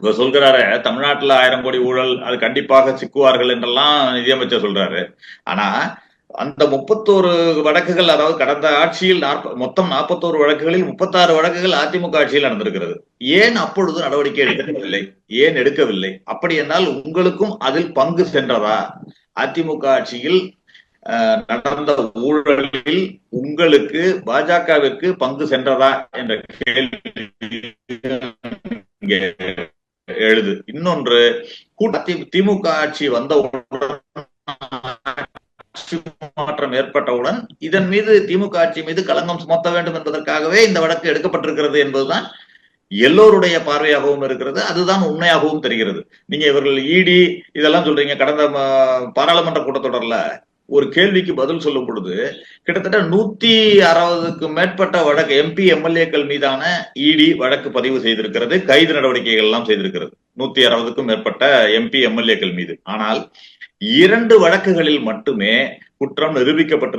இவர் சொல்கிறாரு தமிழ்நாட்டுல 1000 கோடி ஊழல் அது கண்டிப்பாக சிக்குவார்கள் என்றெல்லாம் நிதியமைச்சர் சொல்றாரு. ஆனா அந்த 31 வழக்குகள், அதாவது கடந்த ஆட்சியில் மொத்தம் 41 வழக்குகளில் 36 வழக்குகள் அதிமுக ஆட்சியில் நடந்திருக்கிறது. ஏன் அப்பொழுது நடவடிக்கை எடுக்கவில்லை? ஏன் எடுக்கவில்லை? அப்படி என்றால் உங்களுக்கும் அதில் பங்கு சென்றதா? அதிமுக ஆட்சியில் நடந்த ஊழலில் உங்களுக்கு பாஜகவிற்கு பங்கு சென்றதா என்ற கேள்வி இங்கே எழுது. இன்னொன்று, திமுக ஆட்சி வந்தவுடன், மாற்றம் ஏற்பட்டவுடன் இதன் மீது திமுக ஆட்சி மீது களங்கம் சுமத்த வேண்டும் என்பதற்காகவே இந்த வழக்கு எடுக்கப்பட்டிருக்கிறது என்பதுதான் எல்லோருடைய பார்வையாகவும் இருக்கிறது. அதுதான் உண்மையாகவும் தெரிகிறது. நீங்க இவர்கள் இடி இதெல்லாம் சொல்றீங்க. கடந்த பாராளுமன்ற கூட்டத்தொடர்ல ஒரு கேள்விக்கு பதில் சொல்லும் பொழுது கிட்டத்தட்ட 160க்கும் மேற்பட்ட வழக்கு எம்பி எம்எல்ஏக்கள் மீதான இடி வழக்கு பதிவு செய்திருக்கிறது, கைது நடவடிக்கைகள் எல்லாம் செய்திருக்கிறது 160க்கும் மேற்பட்ட எம்பி எம்எல்ஏக்கள் மீது. ஆனால் 2 வழக்குகளில் மட்டுமே குற்றம் நிரூபிக்கப்பட்டிருக்கிறது.